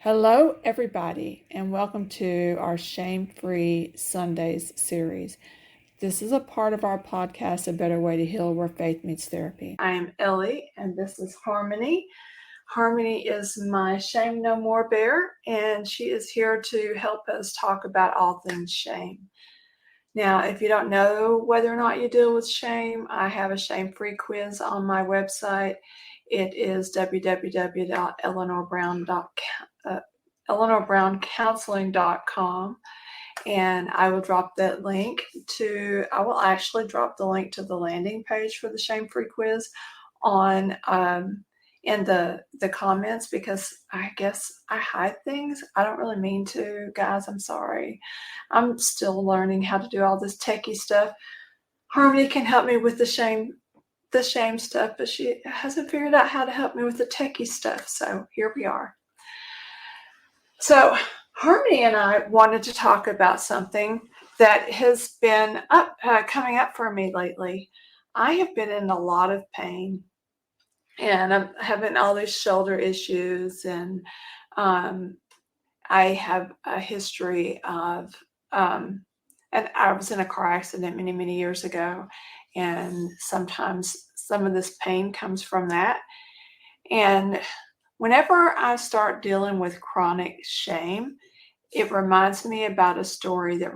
Hello, everybody, and welcome to our Shame Free Sundays series. This is a part of our podcast, A Better Way to Heal, where faith meets therapy. I am Elly, and this is Harmony. Harmony is my Shame No More bear, and she is here to help us talk about all things shame. Now, if you don't know whether or not you deal with shame, I have a shame-free quiz on my website. It is www.eleanorBrownCounseling.com, and I will drop that link I will actually drop the link to the landing page for the shame-free quiz on in the comments, because I guess I hide things. I don't really mean to, guys. I'm sorry. I'm still learning how to do all this techie stuff. Harmony can help me with the shame stuff, but she hasn't figured out how to help me with the techie stuff. So here we are. So Harmony and I wanted to talk about something that has been coming up for me lately. I have been in a lot of pain, and I'm having all these shoulder issues, and I have a history of, and I was in a car accident many, many years ago, and sometimes some of this pain comes from that. And whenever I start dealing with chronic shame, it reminds me about a story that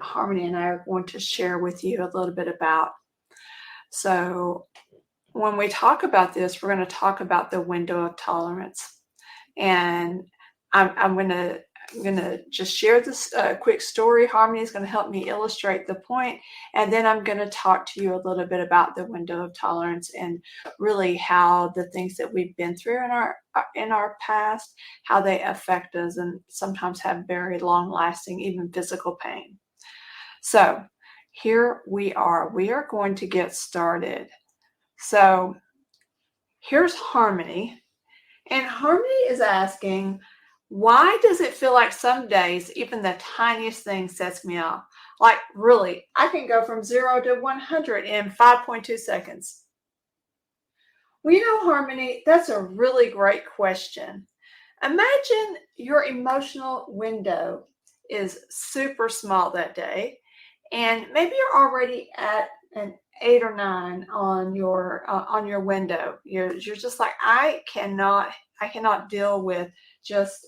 Harmony and I are going to share with you a little bit about. So when we talk about this, we're going to talk about the window of tolerance. And I'm going to just share this quick story. Harmony is going to help me illustrate the point, and then I'm going to talk to you a little bit about the window of tolerance and really how the things that we've been through in our past, how they affect us, and sometimes have very long-lasting, even physical pain. So here we are. We are going to get started. So here's Harmony, and Harmony is asking, why does it feel like some days even the tiniest thing sets me off? Like, really, I can go from 0 to 100 in 5.2 seconds. Well, Harmony, that's a really great question. Imagine your emotional window is super small that day, and maybe you're already at an 8 or 9 on your window. You're just like, I cannot deal with just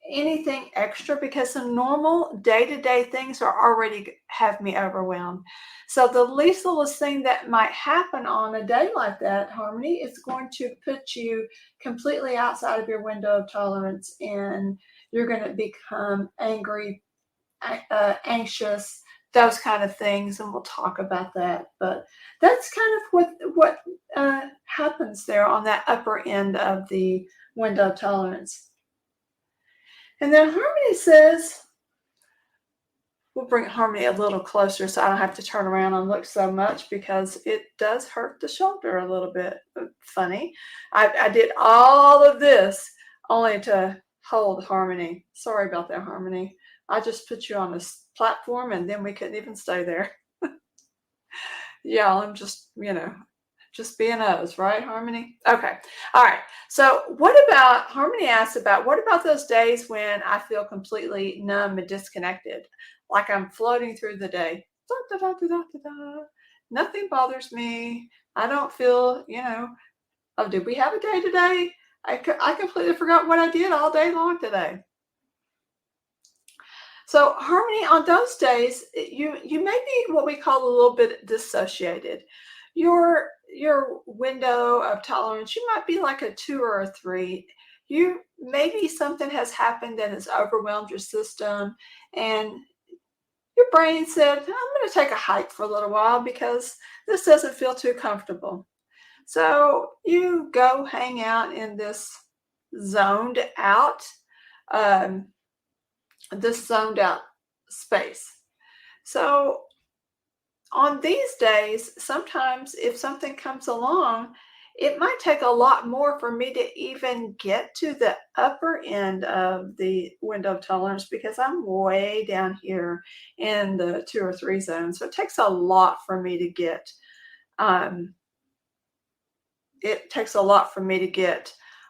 anything extra, because the normal day-to-day things already have me overwhelmed. So the least little thing that might happen on a day like that, Harmony, is going to put you completely outside of your window of tolerance, and you're going to become angry, anxious, those kind of things, and we'll talk about that. But that's kind of what happens there on that upper end of the window of tolerance. And then Harmony says, we'll bring Harmony a little closer so I don't have to turn around and look so much, because it does hurt the shoulder a little bit. Funny. I did all of this only to hold Harmony. Sorry about that, Harmony. I just put you on this platform, and then we couldn't even stay there. Yeah, I'm just, just being us, right, Harmony? Okay. All right. So Harmony asks what about those days when I feel completely numb and disconnected? Like I'm floating through the day. Da, da, da, da, da, da. Nothing bothers me. I don't feel, oh, did we have a day today? I completely forgot what I did all day long today. So Harmony, on those days, you may be what we call a little bit dissociated. Your window of tolerance, you might be like a 2 or a 3. Maybe something has happened that has overwhelmed your system, and your brain said, I'm going to take a hike for a little while because this doesn't feel too comfortable. So you go hang out in this zoned out space. So on these days, sometimes if something comes along, it might take a lot more for me to even get to the upper end of the window of tolerance, because I'm way down here in the 2 or 3 zone. So it takes a lot for me to get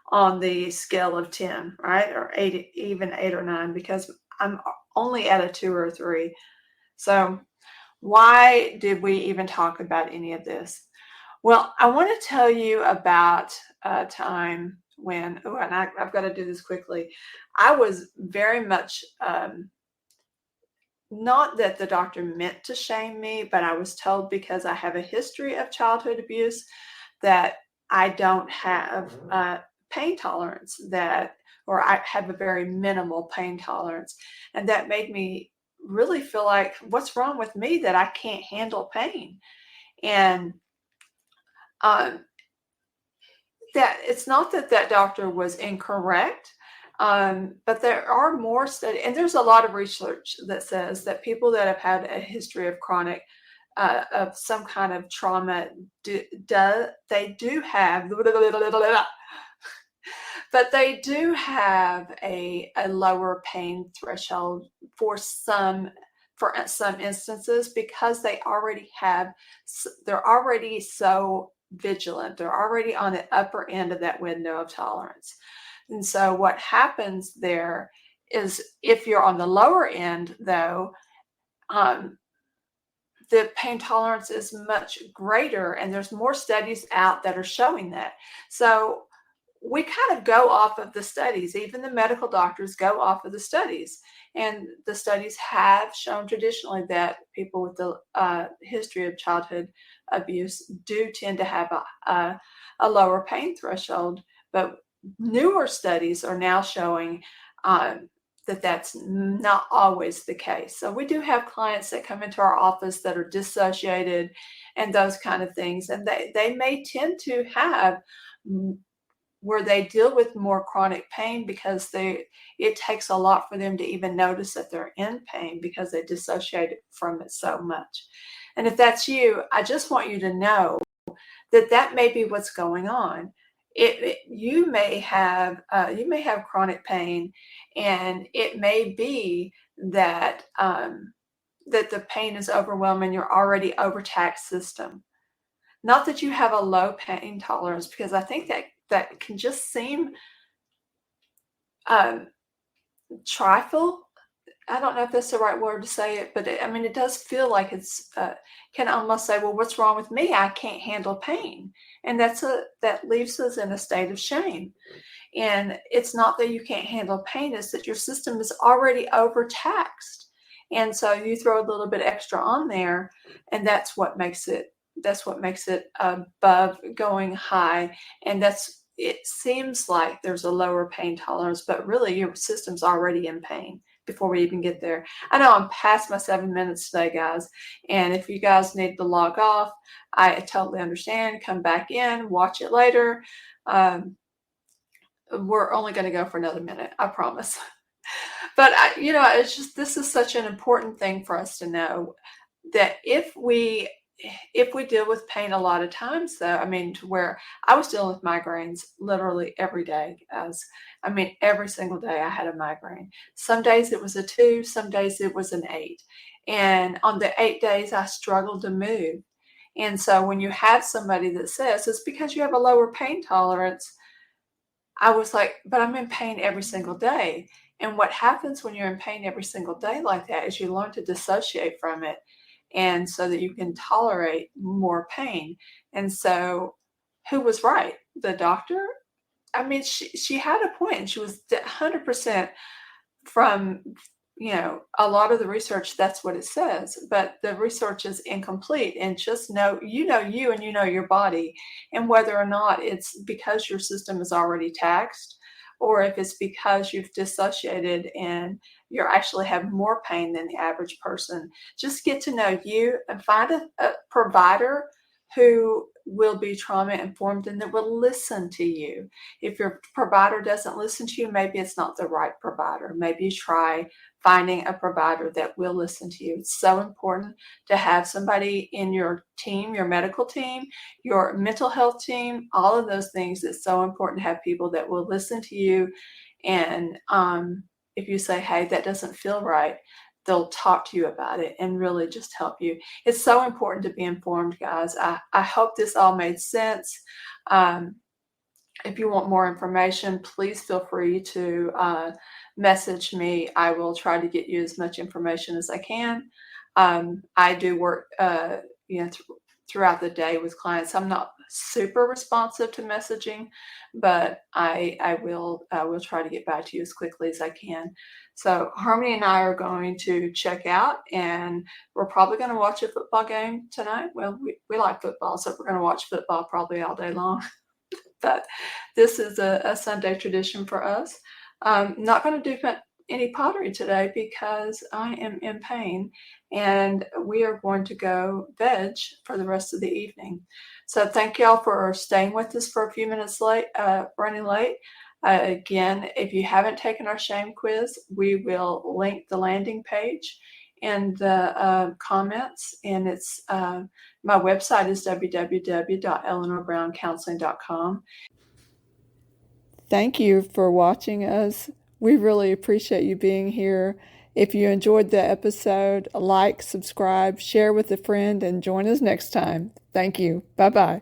on the scale of 10, right? Or 8, even 8 or 9, because I'm only at a 2 or a 3. So why did we even talk about any of this? Well, I want to tell you about a time when, and I've got to do this quickly. I was very much, not that the doctor meant to shame me, but I was told because I have a history of childhood abuse that I don't have pain tolerance, or I have a very minimal pain tolerance. And that made me really feel like, what's wrong with me that I can't handle pain? And um, that it's not that that doctor was incorrect, but there are more studies, and there's a lot of research that says that people that have had a history of chronic of some kind of trauma they do have but they do have a lower pain threshold for some instances, because they're already so vigilant. They're already on the upper end of that window of tolerance. And so what happens there is, if you're on the lower end, though, the pain tolerance is much greater, and there's more studies out that are showing that. So we kind of go off of the studies. Even the medical doctors go off of the studies, and the studies have shown traditionally that people with the history of childhood abuse do tend to have a lower pain threshold. But newer studies are now showing that that's not always the case. So we do have clients that come into our office that are dissociated and those kind of things, and they may tend to have where they deal with more chronic pain, because it takes a lot for them to even notice that they're in pain, because they dissociate from it so much. And if that's you, I just want you to know that that may be what's going on. You may have chronic pain, and it may be that that the pain is overwhelming your already overtaxed system. Not that you have a low pain tolerance, because I think that can just seem trifle. I don't know if that's the right word to say it, but it does feel like it's can almost say, well, what's wrong with me? I can't handle pain. And that leaves us in a state of shame. And it's not that you can't handle pain, it's that your system is already overtaxed. And so you throw a little bit extra on there, and that's what makes it above going high. And it seems like there's a lower pain tolerance, but really your system's already in pain before we even get there. I know I'm past my 7 minutes today, guys. And if you guys need to log off, I totally understand. Come back in, watch it later. We're only going to go for another minute, I promise. But it's just, this is such an important thing for us to know, that if we deal with pain a lot of times, though, to where I was dealing with migraines literally every day, every single day I had a migraine. Some days it was a 2, some days it was an 8. And on the 8 days, I struggled to move. And so when you have somebody that says it's because you have a lower pain tolerance, I was like, but I'm in pain every single day. And what happens when you're in pain every single day like that is you learn to dissociate from it, and so that you can tolerate more pain. And so who was right? The doctor? She had a point, and she was 100% from, a lot of the research, that's what it says, but the research is incomplete. And just know, you and you know your body, and whether or not it's because your system is already taxed, or if it's because you've dissociated and you actually have more pain than the average person. Just get to know you, and find a provider who will be trauma informed and that will listen to you. If your provider doesn't listen to you, maybe it's not the right provider. Maybe you try finding a provider that will listen to you. It's so important to have somebody in your team, your medical team, your mental health team, all of those things. It's so important to have people that will listen to you. And if you say, hey, that doesn't feel right, they'll talk to you about it and really just help you. It's so important to be informed, guys. I hope this all made sense. If you want more information, please feel free to message me. I will try to get you as much information as I can. I do work, throughout the day with clients. I'm not super responsive to messaging, but I will try to get back to you as quickly as I can. So Harmony and I are going to check out, and we're probably going to watch a football game tonight. Well, we like football, so we're going to watch football probably all day long. But this is a Sunday tradition for us. Not going to do any pottery today because I am in pain, and we are going to go veg for the rest of the evening. So thank y'all for staying with us for a few minutes late, running late. Again, if you haven't taken our shame quiz, we will link the landing page in the comments, and it's my website is www.eleanorbrowncounseling.com. Thank you for watching us. We really appreciate you being here. If you enjoyed the episode, like, subscribe, share with a friend, and join us next time. Thank you. Bye-bye.